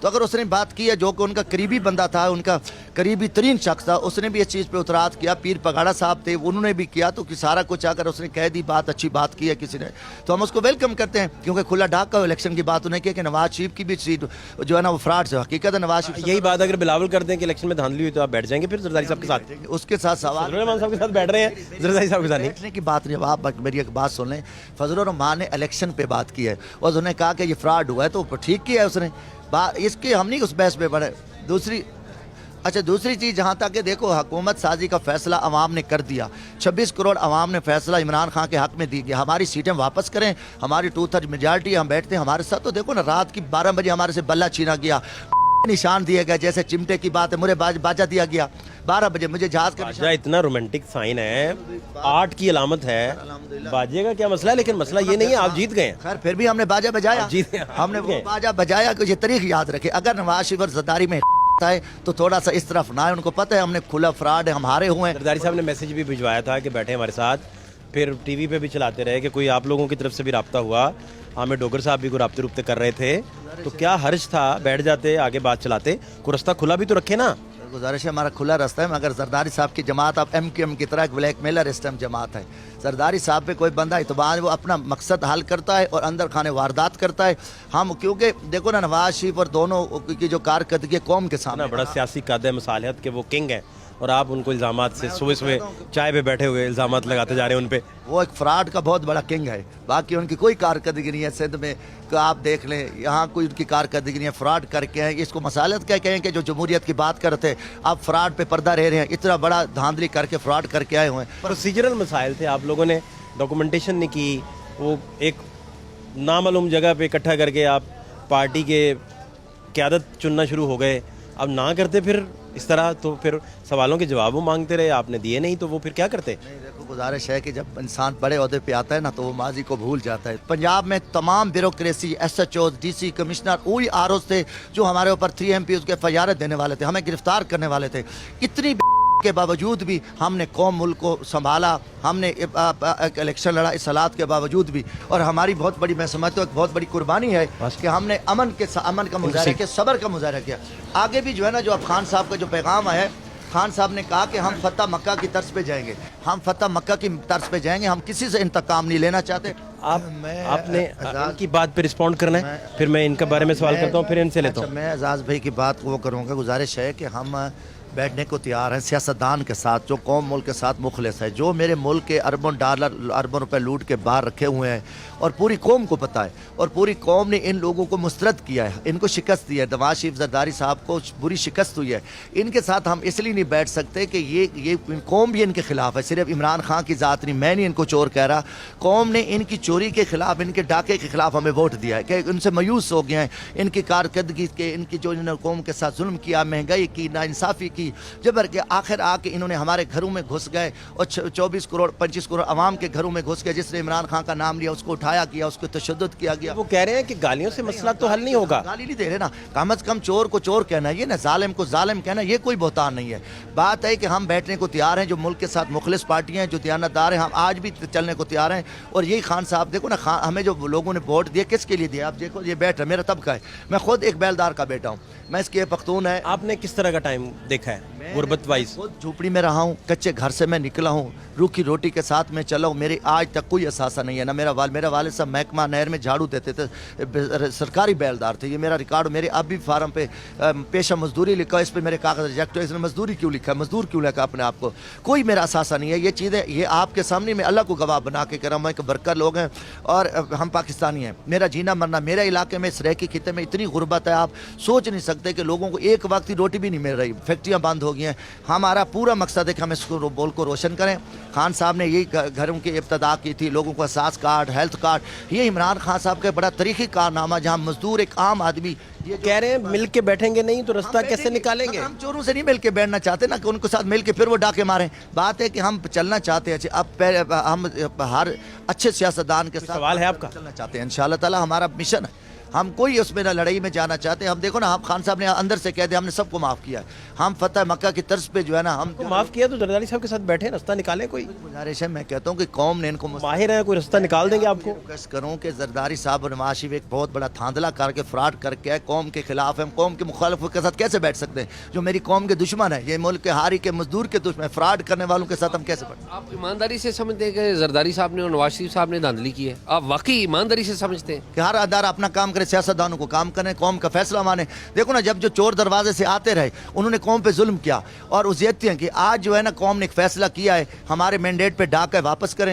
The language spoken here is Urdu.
تو اگر اس نے بات کی ہے جو کہ ان کا قریبی بندہ تھا، ان کا قریبی ترین شخص تھا، اس نے بھی اس چیز پہ اعتراض کیا. پیر پگاڑا صاحب تھے، انہوں نے بھی کیا. تو کہ سارا کچھ اگر اس نے کہہ دی بات، اچھی بات کی ہے کسی نے، تو ہم اس کو ویلکم کرتے ہیں. کیونکہ کھلا ڈاک کا الیکشن کی بات انہیں کیا کہ نواز شریف کی بھی سیٹ جو ہے نا وہ فراڈ سے حقیقت ہے. نواز شریف یہی بات اگر بلاول کر دیں کہ الیکشن میں دھاندلی ہوئی تو آپ بیٹھ جائیں گے پھر زرداری صاحب کے ساتھ؟ اس کے ساتھ سوال فضل الرحمان صاحب کے ساتھ بیٹھ رہے ہیں، زرداری صاحب کے ساتھ نہیں. بیٹھنے کی بات نہیں. آپ میری ایک بات سن لیں. فضل الرحمان نے الیکشن پہ بات کی ہے اور انہوں نے کہا کہ یہ فراڈ ہوا ہے، تو ٹھیک کیا ہے اس نے. اس کے ہم نہیں اس بحث پہ پڑے. دوسری چیز جہاں تک کہ دیکھو حکومت سازی کا فیصلہ عوام نے کر دیا. 26 کروڑ عوام نے فیصلہ عمران خان کے حق میں دی گیا. ہماری سیٹیں واپس کریں، ہماری 2/3 میجارٹی، ہم بیٹھتے ہیں ہمارے ساتھ. تو دیکھو نا رات کی 12 بجے ہمارے سے بلہ چھینا گیا، نشان دیے گئے جیسے چمٹے کی بات ہے، مجھے باجا دیا گیا 12 بجے. مجھے جہاز کا باجا اتنا رومانٹک سائن ہے، آرٹ کی علامت ہے. باجے کا کیا مسئلہ ہے؟ لیکن مسئلہ یہ نہیں ہے، آپ جیت گئے ہیں. خیر پھر بھی ہم نے باجا بجایا، ہم نے وہ باجا بجایا. کہ یہ تاریخ یاد رکھے. اگر نواز شریف اور زرداری میں ہے تو تھوڑا سا اس طرف نہ ہے. ان کو پتہ ہے ہم نے کھلا فراڈ ہے، ہم ہارے ہوئے ہیں. زرداری صاحب نے میسج بھی بھجوایا تھا کہ بیٹھے ہمارے ساتھ، پھر ٹی وی پہ بھی چلاتے رہے کہ کوئی آپ لوگوں کی طرف سے بھی رابطہ ہوا. حامد ڈوگر صاحب بھی کوئی رابطے کر رہے تھے، تو کیا حرج تھا بیٹھ جاتے آگے بات چلاتے؟ کوئی رستہ کھلا بھی تو رکھے نا. گزارش ہے ہمارا کھلا راستہ ہے، مگر زرداری صاحب کی جماعت اب MQM کی طرح ایک بلیک میلر اس ٹائم جماعت ہے. زرداری صاحب پہ کوئی بندہ اعتبار وہ اپنا مقصد حل کرتا ہے اور اندر کھانے واردات کرتا ہے. ہم کیونکہ دیکھو نا نواز شریف اور دونوں کی جو کارکردگی قوم کے سامنے بڑا سیاسی قد ہے مصالحت کے، وہ کنگ ہیں، اور آپ ان کو الزامات سے صبح چائے پہ بیٹھے ہوئے الزامات لگاتے جا رہے ہیں ان پہ. وہ ایک فراڈ کا بہت بڑا کنگ ہے. باقی ان کی کوئی کارکردگی نہیں ہے سندھ میں کہ آپ دیکھ لیں، یہاں کوئی ان کی کارکردگی نہیں ہے. فراڈ کر کے ہیں. اس کو مصالحت کیا کہیں کہ جو جمہوریت کی بات کرتے آپ فراڈ پہ پردہ رہ رہے ہیں. اتنا بڑا دھاندلی کر کے فراڈ کر کے آئے ہوئے ہیں. پروسیجرل مسائل تھے، آپ لوگوں نے ڈاکومنٹیشن نہیں کی، وہ ایک نامعلوم جگہ پہ اکٹھا کر کے آپ پارٹی کے قیادت چننا شروع ہو گئے. اب نہ کرتے پھر اس طرح تو پھر سوالوں کے جواب وہ مانگتے رہے، آپ نے دیے نہیں تو وہ پھر کیا کرتے؟ نہیں دیکھو گزارش ہے کہ جب انسان بڑے عہدے پہ آتا ہے نا تو وہ ماضی کو بھول جاتا ہے. پنجاب میں تمام بیوروکریسی، SHOs، DC کمشنر، وہی ROs تھے جو ہمارے اوپر 3 MPs کے FIR دینے والے تھے، ہمیں گرفتار کرنے والے تھے. اتنی کے باوجود بھی ہم نے قوم ملک کو سنبھالا، ہم نے الیکشن لڑا اصلاحات کے باوجود بھی. اور ہماری بہت بڑی، میں سمجھتا ہوں ایک بہت بڑی قربانی ہے کہ ہم نے امن کا مظاہرہ کیا، صبر کا مظاہرہ کیا. آگے بھی جو ہے نا جو اب خان صاحب کا جو پیغام آیا ہے، خان صاحب نے کہا کہ ہم فتح مکہ کی طرز پہ جائیں گے، ہم فتح مکہ کی طرز پہ جائیں گے، ہم کسی سے انتقام نہیں لینا چاہتے. آپ نے ان کی بات پہ رسپونڈ کرنا ہے، پھر میں ان کے بارے میں سوال کرتا ہوں، پھر ان سے لیتا ہوں. میں اعزاز بھائی کی بات وہ کروں گا. گزارش ہے کہ ہم بیٹھنے کو تیار ہیں سیاستدان کے ساتھ جو قوم ملک کے ساتھ مخلص ہے، جو میرے ملک کے اربوں روپے لوٹ کے باہر رکھے ہوئے ہیں اور پوری قوم کو پتہ ہے اور پوری قوم نے ان لوگوں کو مسترد کیا ہے، ان کو شکست دی ہے. نواز شریف زرداری صاحب کو بری شکست ہوئی ہے. ان کے ساتھ ہم اس لیے نہیں بیٹھ سکتے کہ یہ قوم بھی ان کے خلاف ہے. صرف عمران خان کی ذات نہیں، میں نہیں ان کو چور کہہ رہا. قوم نے ان کی چوری کے خلاف، ان کے ڈاکے کے خلاف ہمیں ووٹ دیا ہے کہ ان سے مایوس ہو گئے ہیں. ان کی کارکردگی کے، ان کی جو انہوں نے قوم کے ساتھ ظلم کیا، مہنگائی کی، ناانصافی کی، جبر کے آخر آ کے انہوں نے ہمارے گھروں میں گھس گئے اور 24 کروڑ 25 کروڑ عوام کے گھروں میں گھس گئے. جس نے عمران خان کا نام لیا اس کو اٹھایا گیا، اس کو تشدد کیا گیا. وہ کہہ رہے ہیں کہ گالیوں سے مسئلہ تو حل نہیں ہوگا. گالی نہیں دے رہے نا، کم از کم چور کو چور کہنا، یہ نا ظالم کو ظالم کہنا، یہ کوئی بہتان نہیں ہے. بات ہے کہ ہم بیٹھنے کو تیار ہیں، جو ملک کے ساتھ مخلص پارٹیاں ہیں، جو دیانتدار ہیں، ہم آج بھی چلنے کو تیار ہیں. اور یہی خان صاحب دیکھو نا، ہمیں جو لوگوں نے ووٹ دیا کس کے لیے دیا؟ آپ دیکھو یہ بیٹھ رہا میرا طبقہ ہے، میں خود ایک بیلدار کا بیٹا ہوں، میں اس کے پختون ہے. آپ نے کس طرح کا ٹائم دیکھا ہے غربت وائز؟ خود جھوپڑی میں رہا ہوں، کچے گھر سے میں نکلا ہوں، روکھی روٹی کے ساتھ میں چلا ہوں. میری آج تک کوئی اثاثہ نہیں ہے. نہ میرا والد صاحب محکمہ نہر میں جھاڑو دیتے تھے، سرکاری بیلدار تھے. یہ میرا ریکارڈ، میرے اب بھی فارم پہ پیشہ مزدوری لکھا ہے، اس پہ میرے کاغذ ریجیکٹ ہوئے. اس نے مزدوری کیوں لکھا ہے؟ مزدور کیوں لکھا اپنے آپ کو؟ کوئی میرا اثاثہ نہیں ہے. یہ چیزیں یہ آپ کے سامنے میں اللہ کو گواہ بنا کے کر رہا ہوں. میں کہ برکر لوگ ہیں اور ہم پاکستانی ہیں. میرا جینا مرنا، میرے علاقے میں سریکی خطے میں اتنی غربت ہے، آپ سوچ نہیں سکتے کہ لوگوں کو ایک وقت کی روٹی بھی نہیں مل رہی. فیکٹریاں بند ہو گئی ہیں. ہمارا پورا مقصد ہے کہ ہم اس کو بول کو روشن کریں. خان صاحب نے یہی گھروں کی ابتدا کی تھی، لوگوں کو احساس کارڈ، ہیلتھ کارڈ. یہ عمران خان صاحب کا بڑا تاریخی کارنامہ، جہاں مزدور ایک عام آدمی یہ کہہ رہے ہیں مل کے بیٹھیں گے نہیں تو رستہ کیسے نکالیں گے؟ ہم چوروں سے نہیں مل کے بیٹھنا چاہتے نا کہ ان کے ساتھ مل کے پھر وہ ڈاکے ماریں. بات ہے کہ ہم چلنا چاہتے ہیں، اب ہم ہر اچھے سیاستدان کے ساتھ سوال ہے آپ کا؟ چلنا چاہتے ہیں. انشاءاللہ تعالی ہمارا مشن ہے، ہم کوئی اس میں نہ لڑائی میں جانا چاہتے. ہم دیکھو نا, ہم خان صاحب نے اندر سے کہہ دیا ہم نے سب کو معاف کیا ہے. ہم فتح مکہ کی طرز پہ جو ہے نا ہم معاف کیا تو زرداری صاحب کے ساتھ بیٹھے, راستہ نکالیں کوئی. گزارش ہے, میں کہتا ہوں کہ قوم نے ان کو ماہر ہیں, کوئی راستہ نکال دیں گے آپ کو. ریکویسٹ کروں کہ زرداری صاحب اور نواز شریف ایک بہت بڑا دھاندلا کر کے فراڈ کر کے قوم کے خلاف ہم قوم کے مخالفوں کے ساتھ کیسے بیٹھ سکتے ہیں؟ جو میری قوم کے دشمن ہے, یہ ملک کے ہاری کے مزدور کے دشمن, فراڈ کرنے والوں کے ساتھ ہم کیسے بیٹھیں؟ آپ ایمانداری سے سمجھتے ہیں کہ زرداری صاحب نے اور نواز شریف صاحب نے دھاندلی کی ہے؟ آپ واقعی ایمانداری سے سمجھتے ہیں کہ ہر ادارہ اپنا کام کرے, سیاستدانوں کو کام کریں, قوم کا فیصلہ مانے. دیکھو نا, جب جو چور دروازے سے آتے رہے انہوں نے قوم پہ ظلم کیا, اور اس یہ کہ آج جو ہے نا قوم نے ایک فیصلہ کیا ہے ہمارے مینڈیٹ پہ ڈاکہ واپس کریں.